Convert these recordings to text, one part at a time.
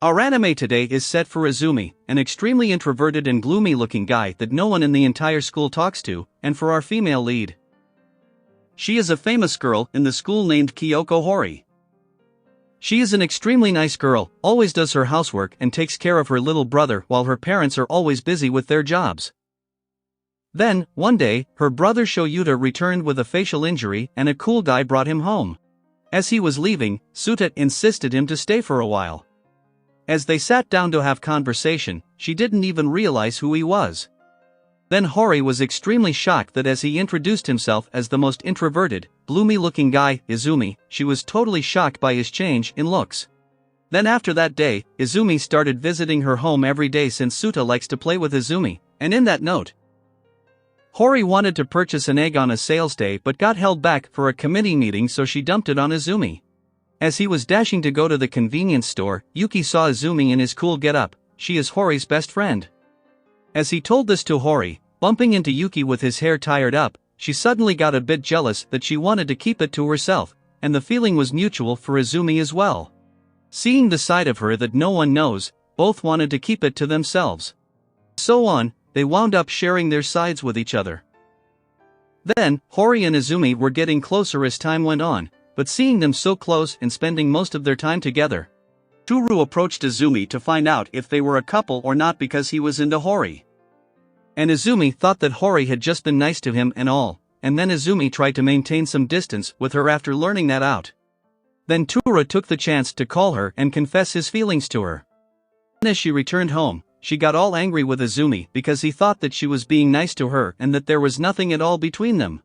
Our anime today is set for Izumi, an extremely introverted and gloomy-looking guy that no one in the entire school talks to, and for our female lead. She is a famous girl in the school named Kyoko Hori. She is an extremely nice girl, always does her housework and takes care of her little brother while her parents are always busy with their jobs. Then, one day, her brother Shoyuta returned with a facial injury and a cool guy brought him home. As he was leaving, Suta insisted him to stay for a while. As they sat down to have conversation, she didn't even realize who he was. Then Hori was extremely shocked that as he introduced himself as the most introverted, gloomy-looking guy, Izumi, she was totally shocked by his change in looks. Then after that day, Izumi started visiting her home every day since Suta likes to play with Izumi, and in that note, Hori wanted to purchase an egg on a sales day but got held back for a committee meeting, so she dumped it on Izumi. As he was dashing to go to the convenience store, Yuki saw Izumi in his cool getup. She is Hori's best friend. As he told this to Hori, bumping into Yuki with his hair tied up, she suddenly got a bit jealous that she wanted to keep it to herself, and the feeling was mutual for Izumi as well. Seeing the side of her that no one knows, both wanted to keep it to themselves. So on, they wound up sharing their sides with each other. Then, Hori and Izumi were getting closer as time went on, but seeing them so close and spending most of their time together, Toru approached Izumi to find out if they were a couple or not because he was into Hori. And Izumi thought that Hori had just been nice to him and all, and then Izumi tried to maintain some distance with her after learning that out. Then Toru took the chance to call her and confess his feelings to her. As she returned home, she got all angry with Izumi because he thought that she was being nice to her and that there was nothing at all between them.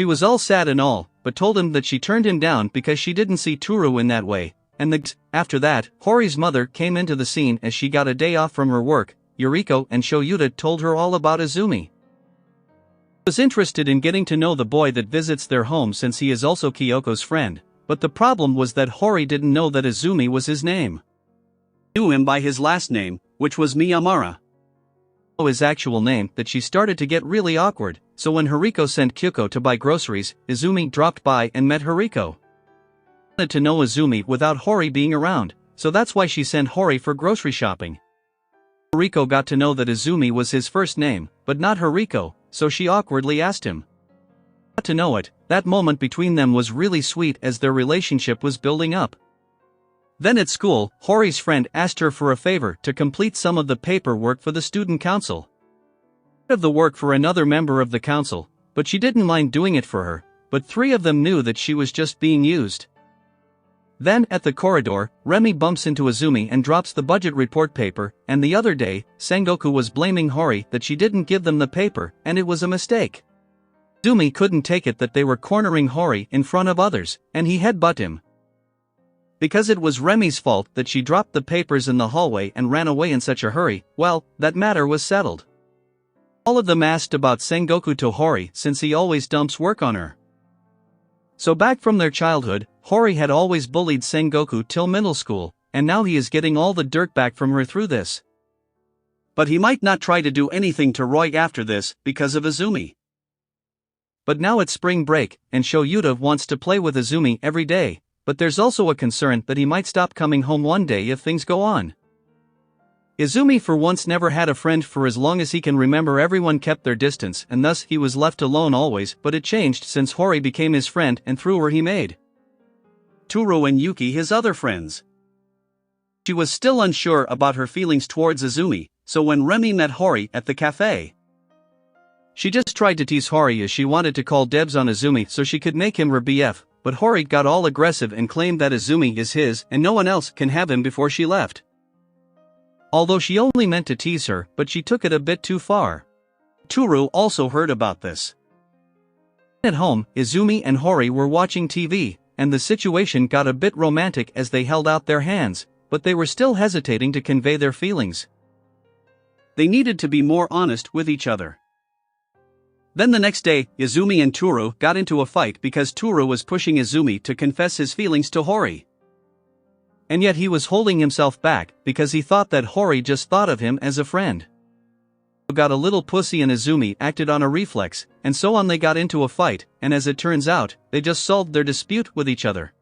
She was all sad and all, but told him that she turned him down because she didn't see Toru in that way, and after that, Hori's mother came into the scene as she got a day off from her work. Yuriko and Shoyuta told her all about Izumi. She was interested in getting to know the boy that visits their home since he is also Kyoko's friend, but the problem was that Hori didn't know that Izumi was his name. She knew him by his last name, which was Miyamura. His actual name that she started to get really awkward, so when Horiko sent Kyoko to buy groceries, Izumi dropped by and met Horiko. She wanted to know Izumi without Hori being around, so that's why she sent Hori for grocery shopping. Horiko got to know that Izumi was his first name, but not Horiko, so she awkwardly asked him. Got to know it, that moment between them was really sweet as their relationship was building up. Then at school, Hori's friend asked her for a favor to complete some of the paperwork for the student council. Of the work for another member of the council, but she didn't mind doing it for her, but three of them knew that she was just being used. Then, at the corridor, Remi bumps into Izumi and drops the budget report paper, and the other day, Sengoku was blaming Hori that she didn't give them the paper, and it was a mistake. Izumi couldn't take it that they were cornering Hori in front of others, and he headbutted him. Because it was Remi's fault that she dropped the papers in the hallway and ran away in such a hurry, well, that matter was settled. All of them asked about Sengoku to Hori since he always dumps work on her. So back from their childhood, Hori had always bullied Sengoku till middle school, and now he is getting all the dirt back from her through this. But he might not try to do anything to Roy after this because of Izumi. But now it's spring break, and Shoyuta wants to play with Izumi every day, but there's also a concern that he might stop coming home one day if things go on. Izumi for once never had a friend for as long as he can remember. Everyone kept their distance and thus he was left alone always, but it changed since Hori became his friend and through her he made Toru and Yuki his other friends. She was still unsure about her feelings towards Izumi, so when Remi met Hori at the cafe, she just tried to tease Hori as she wanted to call dibs on Izumi so she could make him her BF, but Hori got all aggressive and claimed that Izumi is his and no one else can have him before she left. Although she only meant to tease her, but she took it a bit too far. Toru also heard about this. At home, Izumi and Hori were watching TV, and the situation got a bit romantic as they held out their hands, but they were still hesitating to convey their feelings. They needed to be more honest with each other. Then the next day, Izumi and Toru got into a fight because Toru was pushing Izumi to confess his feelings to Hori. And yet he was holding himself back because he thought that Hori just thought of him as a friend. Got a little pussy and Izumi acted on a reflex, and so on they got into a fight, and as it turns out, they just solved their dispute with each other.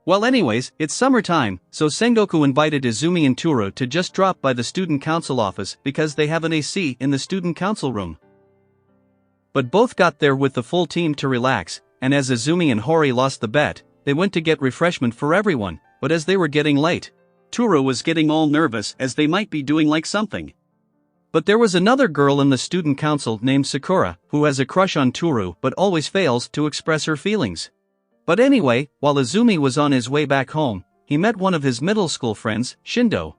Well anyways, it's summertime, so Sengoku invited Izumi and Turo to just drop by the student council office because they have an AC in the student council room. But both got there with the full team to relax, and as Izumi and Hori lost the bet, they went to get refreshment for everyone, but as they were getting late, Turo was getting all nervous as they might be doing like something. But there was another girl in the student council named Sakura who has a crush on Turo but always fails to express her feelings. But anyway, while Izumi was on his way back home, he met one of his middle school friends, Shindo.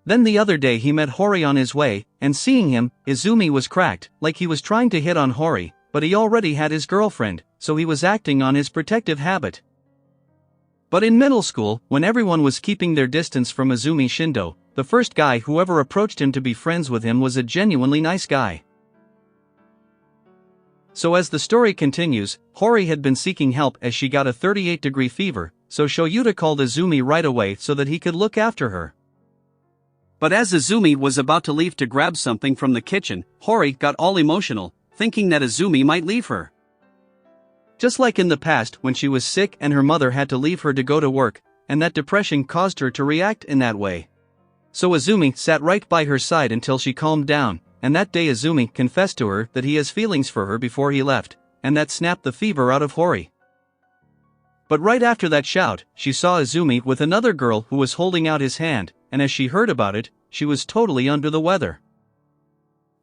Then the other day he met Hori on his way, and seeing him, Izumi was cracked, like he was trying to hit on Hori, but he already had his girlfriend, so he was acting on his protective habit. But in middle school, when everyone was keeping their distance from Izumi Shindo, the first guy who ever approached him to be friends with him was a genuinely nice guy. So as the story continues, Hori had been seeking help as she got a 38-degree fever, so Shoyuta called Izumi right away so that he could look after her. But as Izumi was about to leave to grab something from the kitchen, Hori got all emotional, thinking that Izumi might leave her. Just like in the past when she was sick and her mother had to leave her to go to work, and that depression caused her to react in that way. So Izumi sat right by her side until she calmed down, and that day Izumi confessed to her that he has feelings for her before he left, and that snapped the fever out of Hori. But right after that shout, she saw Izumi with another girl who was holding out his hand, and as she heard about it, she was totally under the weather.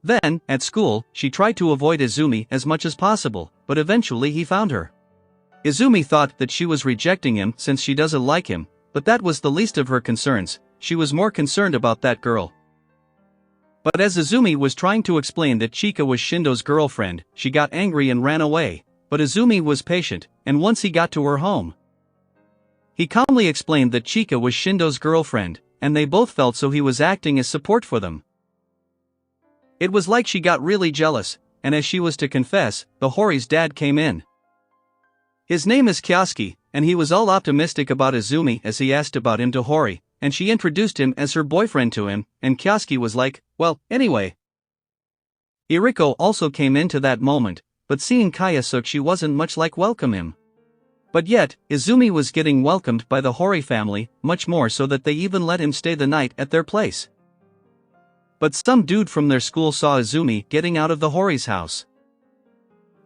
Then, at school, she tried to avoid Izumi as much as possible, but eventually he found her. Izumi thought that she was rejecting him since she doesn't like him, but that was the least of her concerns. She was more concerned about that girl. But as Izumi was trying to explain that Chika was Shindo's girlfriend, she got angry and ran away, but Izumi was patient, and once he got to her home, he calmly explained that Chika was Shindo's girlfriend, and they both felt so he was acting as support for them. It was like she got really jealous, and as she was to confess, the Hori's dad came in. His name is Kyosuke, and he was all optimistic about Izumi as he asked about him to Hori, and she introduced him as her boyfriend to him, and Kyosuke was like, well, anyway. Iriko also came into that moment, but seeing Kyosuke she wasn't much like welcome him. But yet, Izumi was getting welcomed by the Hori family, much more so that they even let him stay the night at their place. But some dude from their school saw Izumi getting out of the Hori's house.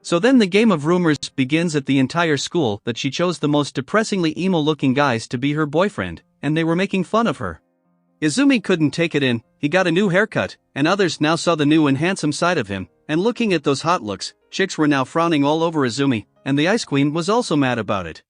So then the game of rumors begins at the entire school that she chose the most depressingly emo-looking guys to be her boyfriend, and they were making fun of her. Izumi couldn't take it in, he got a new haircut, and others now saw the new and handsome side of him, and looking at those hot looks, chicks were now frowning all over Izumi, and the Ice Queen was also mad about it.